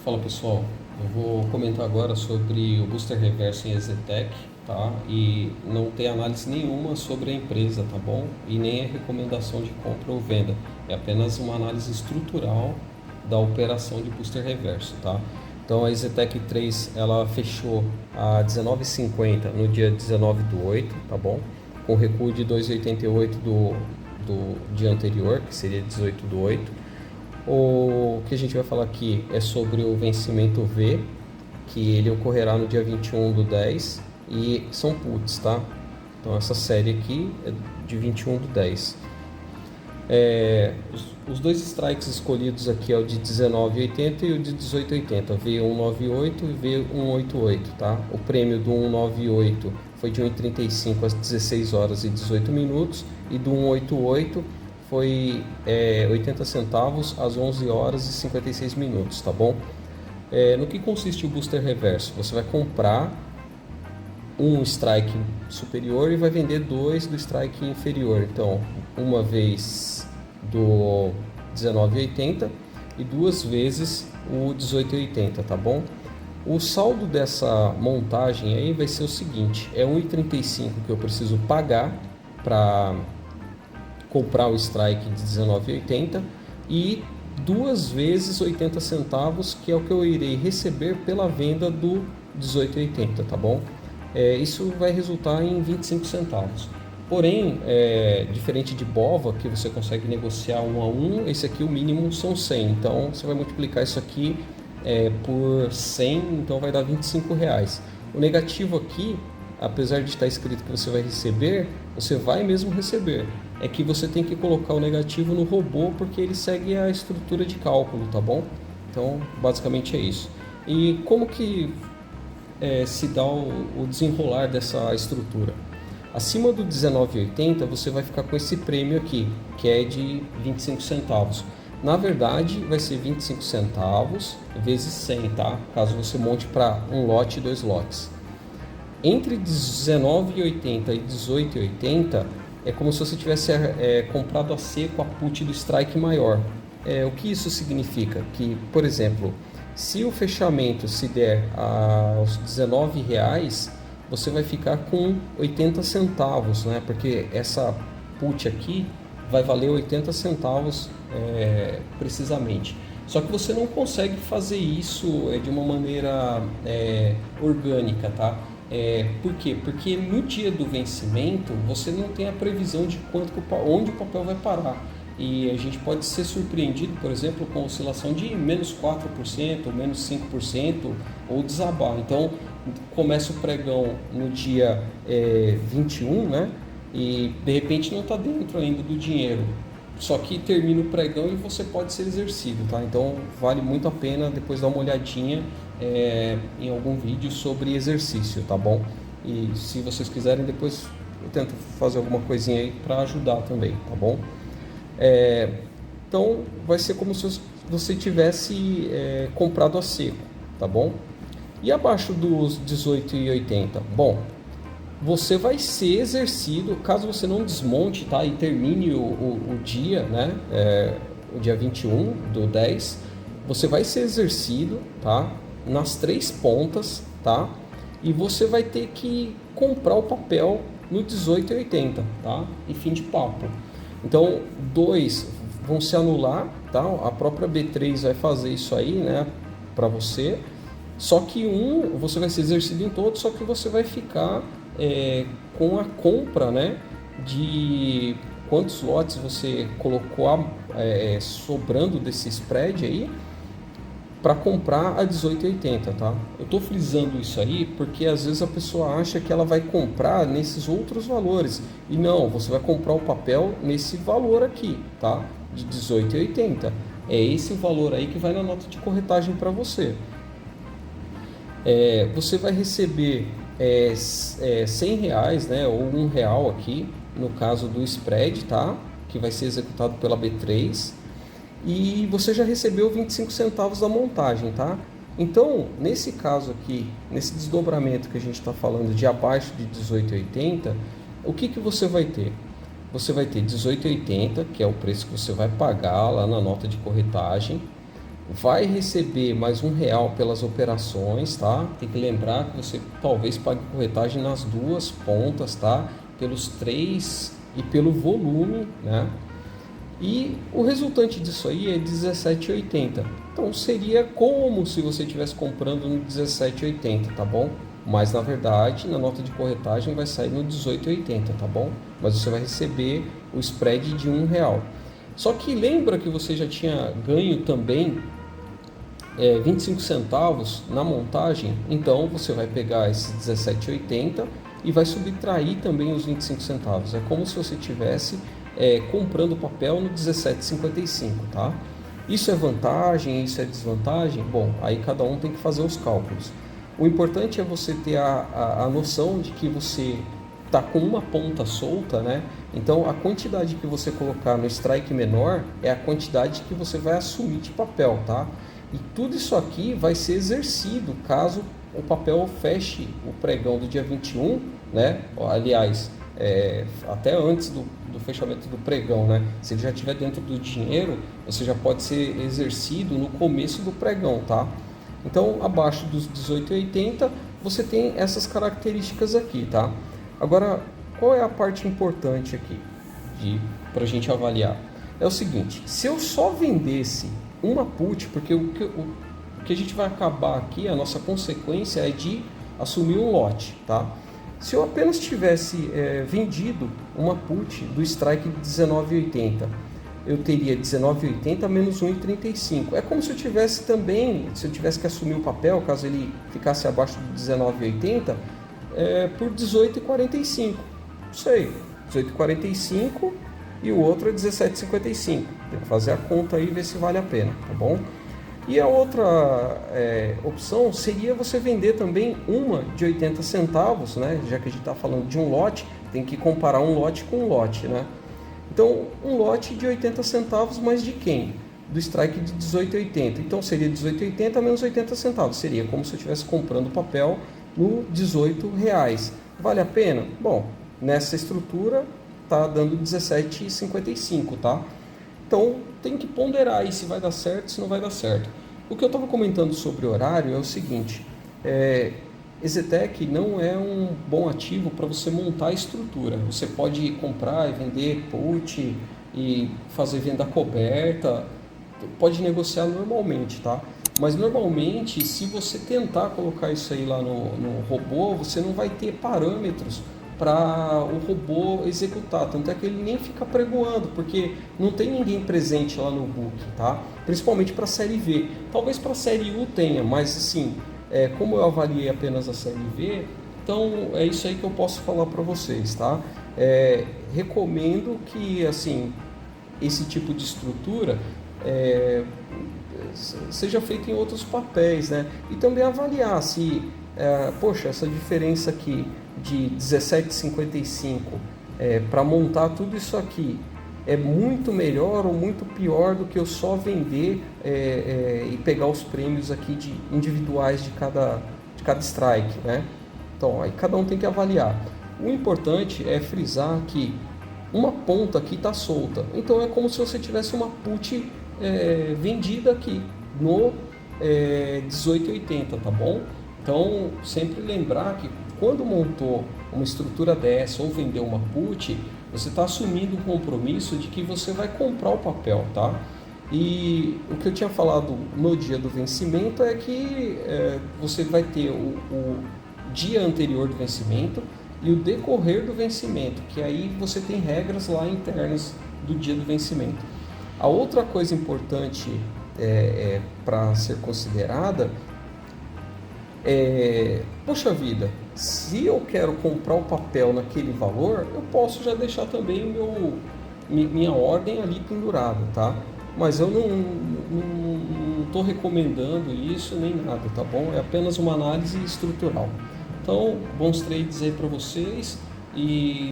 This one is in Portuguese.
Fala pessoal, eu vou comentar agora sobre o Booster Reverso em EZTEC, tá? E não tem análise nenhuma sobre a empresa, tá bom? E nem é recomendação de compra ou venda, é apenas uma análise estrutural da operação de Booster Reverso, tá? Então a EZTEC 3 ela fechou a 19,50 no dia 19/8, tá bom? Com recuo de 2,88 do dia anterior, que seria 18/8. O que a gente vai falar aqui é sobre o vencimento V, que ele ocorrerá no dia 21/10 e são puts, tá? Então essa série aqui é de 21/10. Os dois strikes escolhidos aqui é o de 19,80 e o de 18,80, V198 e V188, tá? O prêmio do 198 foi de 1,35 às 16 horas e 18 minutos e do 188 foi 80 centavos às 11 horas e 56 minutos, tá bom? No que consiste o Booster Reverso? Você vai comprar um strike superior e vai vender dois do strike inferior. Então, uma vez do 19,80 e duas vezes o 18,80, tá bom? O saldo dessa montagem aí vai ser o seguinte: é 1,35 que eu preciso pagar para comprar o strike de 19,80 e duas vezes 80 centavos, que é o que eu irei receber pela venda do 18,80, tá bom? Isso vai resultar em 25 centavos. Porém, diferente de BOVA, que você consegue negociar 1 a 1, esse aqui o mínimo são 100. Então, você vai multiplicar isso aqui por 100, então vai dar R$ 25. O negativo aqui, apesar de estar escrito que você vai receber, você vai mesmo receber. É que você tem que colocar o negativo no robô, porque ele segue a estrutura de cálculo, tá bom? Então, basicamente é isso. E como que se dá o desenrolar dessa estrutura? Acima do 19,80 você vai ficar com esse prêmio aqui, que é de 25 centavos. Na verdade, vai ser 25 centavos vezes 100, tá? Caso você monte para um lote e dois lotes. Entre 19,80 e 18,80 é como se você tivesse comprado a seco a put do strike maior. O que isso significa? Que, por exemplo, se o fechamento se der aos R$ 19, você vai ficar com 80 centavos, né? Porque essa put aqui vai valer 80 centavos precisamente. Só que você não consegue fazer isso de uma maneira orgânica, tá? Por quê? Porque no dia do vencimento você não tem a previsão de onde o papel vai parar. E a gente pode ser surpreendido, por exemplo, com oscilação de menos 4%, menos 5% ou desabar. Então, começa o pregão no dia 21, né? E de repente não está dentro ainda do dinheiro. Só que termina o pregão e você pode ser exercido, tá? Então vale muito a pena depois dar uma olhadinha em algum vídeo sobre exercício, tá bom? E se vocês quiserem, depois eu tento fazer alguma coisinha aí para ajudar também, tá bom? Então vai ser como se você tivesse comprado a seco, tá bom? E abaixo dos 18,80? Bom, você vai ser exercido, caso você não desmonte, tá? E termine o dia, né? O dia 21/10, você vai ser exercido, tá? Nas três pontas, tá? E você vai ter que comprar o papel no 18,80, tá? E fim de papo. Então, dois vão se anular, tá? A própria B3 vai fazer isso aí, né? Para você. Só que você vai ser exercido em todos, só que você vai ficar com a compra, né, de quantos lotes você colocou sobrando desse spread aí para comprar a 18,80, tá? Eu estou frisando isso aí porque às vezes a pessoa acha que ela vai comprar nesses outros valores e não, você vai comprar o papel nesse valor aqui, tá? De 18,80. É esse o valor aí que vai na nota de corretagem para você. Você vai receber R$ 100, né, ou R$ 1 aqui, no caso do spread, tá? Que vai ser executado pela B3. E você já recebeu 25 centavos da montagem, tá? Então, nesse caso aqui, nesse desdobramento que a gente está falando de abaixo de 18,80, o que você vai ter? Você vai ter 18,80, que é o preço que você vai pagar lá na nota de corretagem, vai receber mais R$ 1 pelas operações, tá? Tem que lembrar que você talvez pague corretagem nas duas pontas, tá? Pelos três e pelo volume, né? E o resultante disso aí é 17,80. Então seria como se você estivesse comprando no 17,80, tá bom? Mas na verdade, na nota de corretagem vai sair no 18,80, tá bom? Mas você vai receber o spread de R$ 1. Só que lembra que você já tinha ganho também 25 centavos na montagem? Então você vai pegar esse 17,80 e vai subtrair também os 25 centavos. É como se você tivesse comprando papel no 17,55, tá? Isso é vantagem, isso é desvantagem? Bom, aí cada um tem que fazer os cálculos. O importante é você ter a noção de que você está com uma ponta solta, né? Então a quantidade que você colocar no strike menor é a quantidade que você vai assumir de papel, tá? E tudo isso aqui vai ser exercido caso o papel feche o pregão do dia 21, né? Aliás, até antes do fechamento do pregão, né? Se ele já estiver dentro do dinheiro, você já pode ser exercido no começo do pregão, tá? Então, abaixo dos 18,80, você tem essas características aqui, tá? Agora, qual é a parte importante aqui para a gente avaliar? É o seguinte, se eu só vendesse uma put, porque o que a gente vai acabar aqui, a nossa consequência é de assumir um lote, tá? Se eu apenas tivesse vendido uma put do strike de 19,80, eu teria 19,80 menos 1,35. É como se eu tivesse também, se eu tivesse que assumir o papel, caso ele ficasse abaixo de 19,80, por 18,45. Não sei, 18,45 e o outro é 17,55. Tem que fazer a conta aí e ver se vale a pena, tá bom? E a outra opção seria você vender também uma de 80 centavos, né? Já que a gente está falando de um lote, tem que comparar um lote com um lote, né? Então, um lote de 80 centavos, mas de quem? Do strike de 18,80. Então, seria 18,80 menos 80 centavos. Seria como se eu estivesse comprando papel no R$18. Vale a pena? Bom, nessa estrutura está dando 17,55, tá? Então, tem que ponderar aí se vai dar certo, se não vai dar certo. O que eu estava comentando sobre o horário é o seguinte, EZTEC não é um bom ativo para você montar a estrutura. Você pode comprar e vender put e fazer venda coberta, pode negociar normalmente, tá? Mas normalmente, se você tentar colocar isso aí lá no robô, você não vai ter parâmetros para o robô executar, tanto é que ele nem fica pregoando, porque não tem ninguém presente lá no book, tá? Principalmente para a série V. Talvez para a série U tenha, mas assim, como eu avaliei apenas a série V, então é isso aí que eu posso falar para vocês, tá? Recomendo que assim esse tipo de estrutura seja feito em outros papéis, né? E também avaliar se, poxa, essa diferença aqui de 17,55 para montar tudo isso aqui é muito melhor ou muito pior do que eu só vender e pegar os prêmios aqui individuais de cada strike, né? Então, aí cada um tem que avaliar. O importante é frisar que uma ponta aqui está solta, então é como se você tivesse uma put vendida aqui no 18,80, tá bom? Então, sempre lembrar que quando montou uma estrutura dessa ou vendeu uma put, você está assumindo o compromisso de que você vai comprar o papel, tá? E o que eu tinha falado no dia do vencimento é que você vai ter o dia anterior do vencimento e o decorrer do vencimento, que aí você tem regras lá internas do dia do vencimento. A outra coisa importante para ser considerada poxa vida, se eu quero comprar o papel naquele valor, eu posso já deixar também minha ordem ali pendurada, tá? Mas eu não estou recomendando isso nem nada, tá bom? É apenas uma análise estrutural. Então, bons trades aí para vocês e